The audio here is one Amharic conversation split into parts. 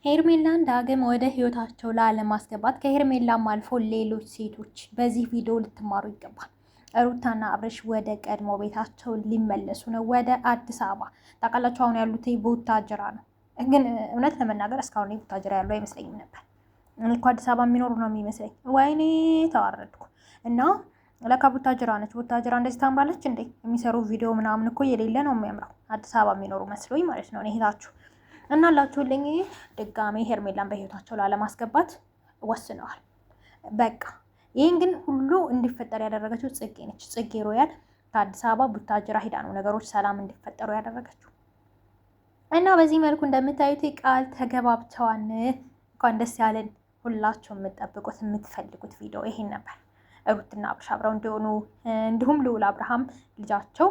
ሄርሜላን ዳግም ወደ ህይወታቸው ላለማስገባት ከሄርሜላም አልፎ ሌሎች ሴቶች በዚህ ቪዲዮ ልትማሩ ይገባል። ሩታና አብርሽ ወደ ቀድሞ ቤታቸው ሊመለሱ ነው፣ ወደ አዲስ አበባ። ታውቃላችሁ አሁን ያሉት ቡታጅራ ነው። ግን እውነት ለመናገር እስካሁን ቡታጅራ ያሉ አይመስለኝም ነበር። እኔ እኮ አዲስ አበባ የሚኖሩ ነው የሚመስለኝ። ወይኔ ተዋረድኩ። እና ለካ ቡታጅራ ነች። ቡታጅራ እንደዚህ ታምራለች እንዴ! የሚሰሩ ቪዲዮ ምናምን እኮ የሌለ ነው የሚያምረው። አዲስ አበባ የሚኖሩ መስሎኝ ማለት ነው። እኔ እህታችሁ እና ላችሁልኝ ድጋሜ ሄርሜላን በህይወታቸው ላለማስገባት ወስነዋል። በቃ ይህን ግን ሁሉ እንዲፈጠር ያደረገችው ጽጌ ነች። ጽጌ ሮያል ከአዲስ አበባ ቡታጅራ ሂዳ ነው ነገሮች ሰላም እንዲፈጠሩ ያደረገችው። እና በዚህ መልኩ እንደምታዩት ቃል ተገባብተዋል። እንኳን ደስ ያለን። ሁላችሁም የምትጠብቁት የምትፈልጉት ቪዲዮ ይሄን ነበር። ሩትና አብርሽ አብረው እንዲሆኑ እንዲሁም ልዑል አብርሃም ልጃቸው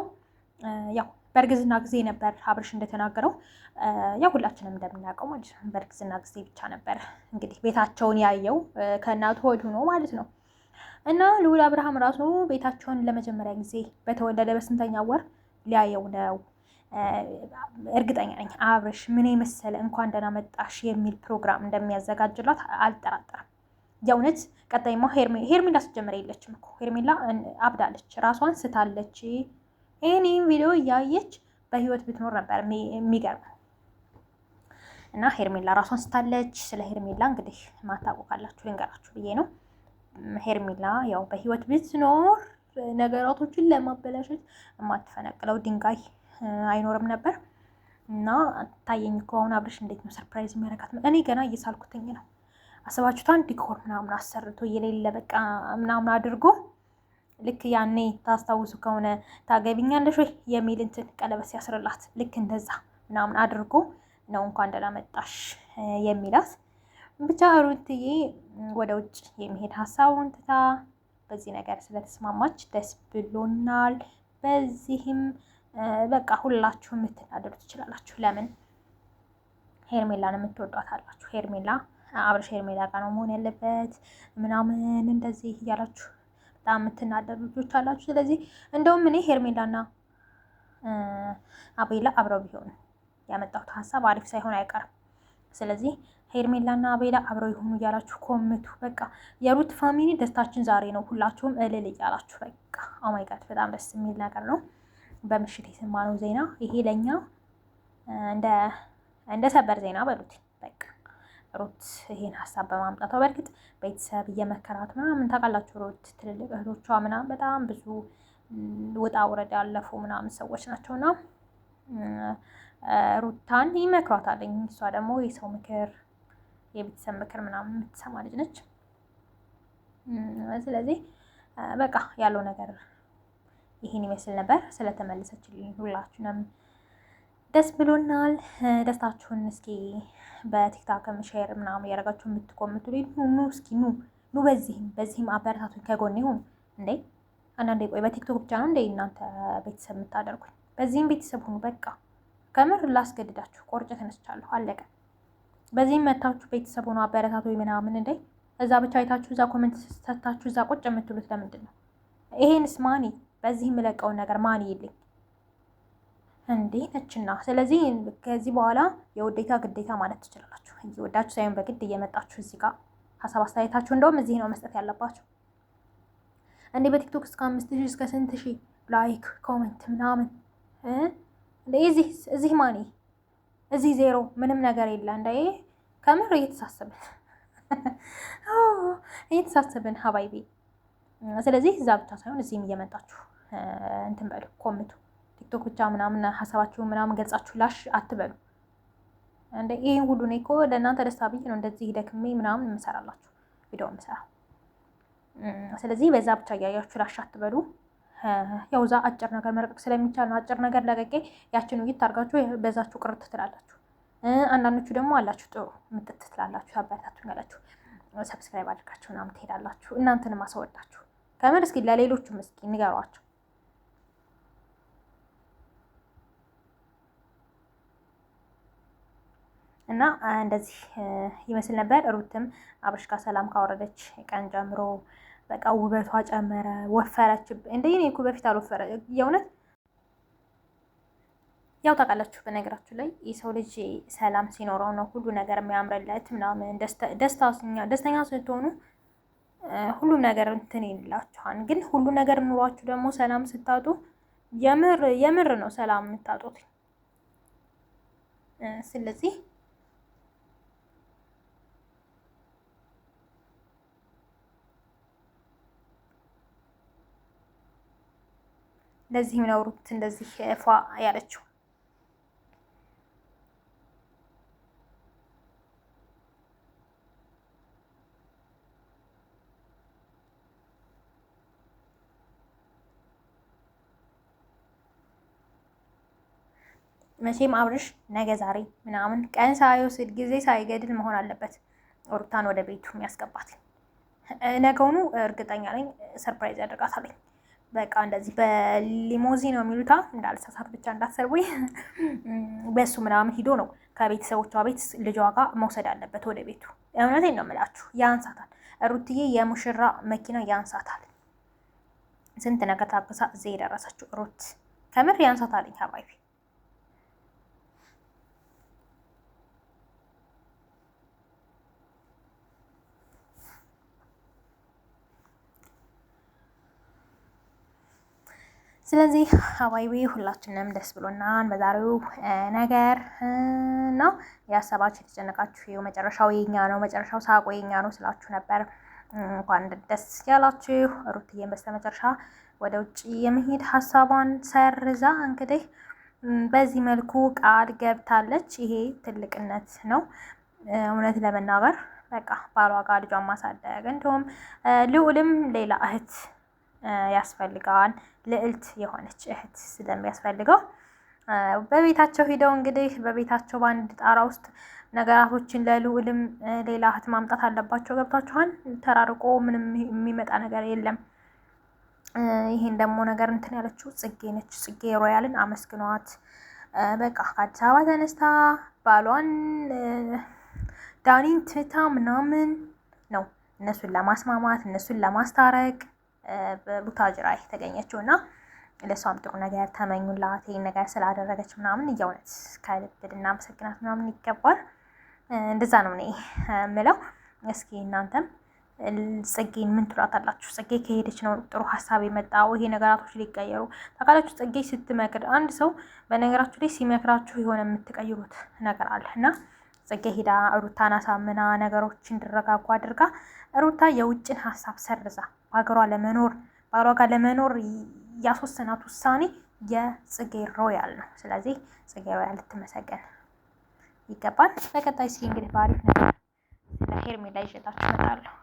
ያው በእርግዝና ጊዜ ነበር አብርሽ እንደተናገረው ያው ሁላችንም እንደምናውቀው ማለት ነው። በእርግዝና ጊዜ ብቻ ነበር እንግዲህ ቤታቸውን ያየው ከእናቱ ሆድ ሆኖ ማለት ነው። እና ልዑል አብርሃም ራሱ ቤታቸውን ለመጀመሪያ ጊዜ በተወለደ በስንተኛ ወር ሊያየው ነው። እርግጠኛ ነኝ አብርሽ ምን የመሰለ እንኳን ደህና መጣሽ የሚል ፕሮግራም እንደሚያዘጋጅላት አልጠራጠርም። የእውነት ቀጣይማ ሄርሜላ ስትጀምር የለችም እኮ ሄርሜላ አብዳለች፣ ራሷን ስታለች። ይህን ቪዲዮ እያየች በህይወት ብትኖር ነበር የሚገርመው። እና ሄርሜላ ራሷን ስታለች። ስለ ሄርሜላ እንግዲህ ማታውቁ ካላችሁ ልንገራችሁ ብዬ ነው። ሄርሜላ ያው በህይወት ብትኖር ነገራቶችን ለማበላሸት የማትፈነቅለው ድንጋይ አይኖርም ነበር። እና ታየኝ እኮ አሁን አብርሽ እንዴት ነው ሰርፕራይዝ የሚያደርጋት? እኔ ገና እየሳልኩትኝ ነው። አስባችሁታን ዲኮር ምናምን አሰርቶ የሌለ በቃ ምናምን አድርጎ ልክ ያኔ ታስታውሱ ከሆነ ታገቢኛለሽ ወይ የሚል እንትን ቀለበት ሲያስርላት ልክ እንደዛ ምናምን አድርጎ ነው እንኳን ደህና መጣሽ የሚላት። ብቻ ሩትዬ ወደ ውጭ የሚሄድ ሀሳቡን ትታ በዚህ ነገር ስለተስማማች ደስ ብሎናል። በዚህም በቃ ሁላችሁ የምትናደዱ ትችላላችሁ። ለምን ሄርሜላን የምትወዷት አላችሁ። ሄርሜላ አብርሽ ሄርሜላ ጋር ነው መሆን ያለበት ምናምን እንደዚህ እያላችሁ በጣም የምትናደዱ ልጆች አላችሁ። ስለዚህ እንደውም እኔ ሄርሜላና አቤላ አብረው ቢሆኑ ያመጣሁት ሀሳብ አሪፍ ሳይሆን አይቀርም። ስለዚህ ሄርሜላና አቤላ አብረው ይሆኑ እያላችሁ ኮምቱ። በቃ የሩት ፋሚሊ ደስታችን ዛሬ ነው። ሁላችሁም እልል እያላችሁ በቃ ኦማይ ጋድ በጣም ደስ የሚል ነገር ነው። በምሽት የሰማነው ዜና ይሄ ለእኛ እንደ ሰበር ዜና በሉት። በቃ ሩት ይሄን ሀሳብ በማምጣቷ በእርግጥ ቤተሰብ እየመከራት ምናምን ታውቃላችሁ። ሩት ትልልቅ እህቶቿ ምናምን በጣም ብዙ ውጣ ውረድ ያለፉ ምናምን ሰዎች ናቸውና ሩታን ይመክሯታለኝ። እሷ ደግሞ የሰው ምክር የቤተሰብ ምክር ምናምን የምትሰማ ልጅ ነች። ስለዚህ በቃ ያለው ነገር ይህን ይመስል ነበር። ስለተመለሰችልኝ ሁላችሁንም ደስ ብሎናል። ደስታችሁን እስኪ በቲክታክም ሼር ምናምን ያደረጋችሁ የምትቆምቱ ኑ እስኪ ኑ በዚህም አበረታቱኝ፣ ከጎኔ ሆኑ እንዴ። አንዳንዴ ቆይ በቲክቶክ ብቻ ነው እንዴ እናንተ ቤተሰብ የምታደርጉኝ? በዚህም ቤተሰብ ሁኑ። በቃ ከምር ላስገድዳችሁ ቆርጬ ተነስቻለሁ፣ አለቀ። በዚህም መታችሁ ቤተሰብ ሆኑ አበረታቱ ምናምን እንዴ። እዛ ብቻ አይታችሁ እዛ ኮሜንት ሰታችሁ እዛ ቁጭ የምትሉት ለምንድን ነው? ይሄንስ ማኒ በዚህ የምለቀውን ነገር ማኒ ይልኝ እንዴ ነችና። ስለዚህ ከዚህ በኋላ የውዴታ ግዴታ ማለት ትችላላችሁ። እየወዳችሁ ሳይሆን በግድ እየመጣችሁ እዚህ ጋር ሀሳብ አስተያየታችሁ እንደውም እዚህ ነው መስጠት ያለባችሁ። እንዴ በቲክቶክ እስከ 5000 እስከ ስንት ሺህ ላይክ ኮሜንት ምናምን እዚህ ማኒ እዚህ ዜሮ ምንም ነገር የለ። እንደ ከምር እየተሳሰብን ሀባይቤ። ስለዚህ እዛ ብቻ ሳይሆን እዚህም እየመጣችሁ እንትን በሉ ኮምቱ። ቲክቶክ ብቻ ምናምን ሀሳባችሁን ምናምን ገልጻችሁ ላሽ አትበሉ። እንደ ይሄን ሁሉ ነው እኮ ለእናንተ ደስታ ብዬ ነው እንደዚህ ደክሜ ምናምን የምሰራላችሁ ቪዲዮ የምሰራ። ስለዚህ በዛ ብቻ እያያችሁ ላሽ አትበሉ። ያው እዛ አጭር ነገር መለቀቅ ስለሚቻል ነው። አጭር ነገር ለቀቄ ያችን ውይይት ታርጋችሁ በዛችሁ ቅርት ትላላችሁ። አንዳንዶቹ ደግሞ አላችሁ ጥሩ ምጥት ትላላችሁ፣ አበረታቱኝ ያላችሁ ሰብስክራይብ አድርጋችሁ ምናምን ትሄዳላችሁ። እናንተንም አስወዳችሁ ከምር እስኪ ለሌሎቹም እስኪ ንገሯቸው። እና እንደዚህ ይመስል ነበር። ሩትም አብርሽ ጋር ሰላም ካወረደች ቀን ጀምሮ በቃ ውበቷ ጨመረ፣ ወፈረች። እንደ እኔ እኮ በፊት አልወፈረ የእውነት ያው ታውቃላችሁ፣ በነገራችሁ ላይ የሰው ልጅ ሰላም ሲኖረው ነው ሁሉ ነገር የሚያምርለት ምናምን። ደስተኛ ስትሆኑ ሁሉም ነገር እንትን ይላችኋል። ግን ሁሉ ነገር ኑሯችሁ ደግሞ ሰላም ስታጡ የምር ነው ሰላም የምታጡት። ስለዚህ ለዚህም ነው ሩት እንደዚህ ፏ ያለችው። መቼም አብርሽ ነገ ዛሬ ምናምን ቀን ሳይወስድ ጊዜ ሳይገድል መሆን አለበት ሩታን ወደ ቤቱ የሚያስገባት። ነገውኑ እርግጠኛ ነኝ ሰርፕራይዝ ያደርጋታለኝ። በቃ እንደዚህ በሊሞዚ ነው የሚሉታ እንዳልሳሳት ብቻ እንዳትሰርቡኝ። በሱ ምናምን ሂዶ ነው ከቤተሰቦቿ ቤት ልጇ ጋር መውሰድ አለበት ወደ ቤቱ። እውነቴን ነው የምላችሁ፣ ያንሳታል። ሩትዬ የሙሽራ መኪና ያንሳታል። ስንት ነገር ታግሳ እዚህ የደረሰችው ሩት ከምር ያንሳታልኝ ሀባይቢ። ስለዚህ ሀባይቢ ሁላችንም ደስ ብሎናል በዛሬው ነገር ነው። ያሰባችሁ የተጨነቃችሁ መጨረሻው የኛ ነው፣ መጨረሻው ሳቆ የኛ ነው ስላችሁ ነበር። እንኳን ደስ ያላችሁ። ሩትዬን በስተመጨረሻ ወደ ውጭ የመሄድ ሀሳቧን ሰርዛ እንግዲህ በዚህ መልኩ ቃል ገብታለች። ይሄ ትልቅነት ነው እውነት ለመናገር በቃ ባሏ ጋር ልጇን ማሳደግ። እንዲሁም ልዑልም ሌላ እህት ያስፈልገዋል። ልዕልት የሆነች እህት ስለሚያስፈልገው በቤታቸው ሂደው እንግዲህ በቤታቸው በአንድ ጣራ ውስጥ ነገራቶችን ለልዑልም ሌላ እህት ማምጣት አለባቸው። ገብቷችኋል? ተራርቆ ምንም የሚመጣ ነገር የለም። ይሄን ደግሞ ነገር እንትን ያለችው ጽጌ ነች። ጽጌ ሮያልን አመስግኗት። በቃ ከአዲስ አበባ ተነስታ ባሏን ዳኒን ትታ ምናምን ነው እነሱን ለማስማማት እነሱን ለማስታረቅ በቡታጅራ የተገኘችው እና ለሷም ጥሩ ነገር ተመኙላት። ይሄን ነገር ስላደረገች ምናምን የእውነት ከልብ ልናመሰግናት ምናምን ይገባል። እንደዛ ነው እኔ የምለው። እስኪ እናንተም ጽጌን ምን ትሏታላችሁ? ጽጌ ከሄደች ነው ጥሩ ሀሳብ የመጣው። ይሄ ነገራቶች ሊቀየሩ ታውቃላችሁ። ጽጌ ስትመክር አንድ ሰው በነገራችሁ ላይ ሲመክራችሁ የሆነ የምትቀይሩት ነገር አለ እና ጽጌ ሄዳ ሩታን አሳምና ነገሮች እንዲረጋጉ አድርጋ ሩታ የውጭን ሀሳብ ሰርዛ በሀገሯ ለመኖር ባሏ ጋር ለመኖር ያስወሰናት ውሳኔ የጽጌ ሮያል ነው። ስለዚህ ጽጌ ሮያል ልትመሰገን ይገባል። በቀጣይ እስኪ እንግዲህ በአሪፍ ነገር ስለ ሄርሜላ ይዤላችሁ እመጣለሁ።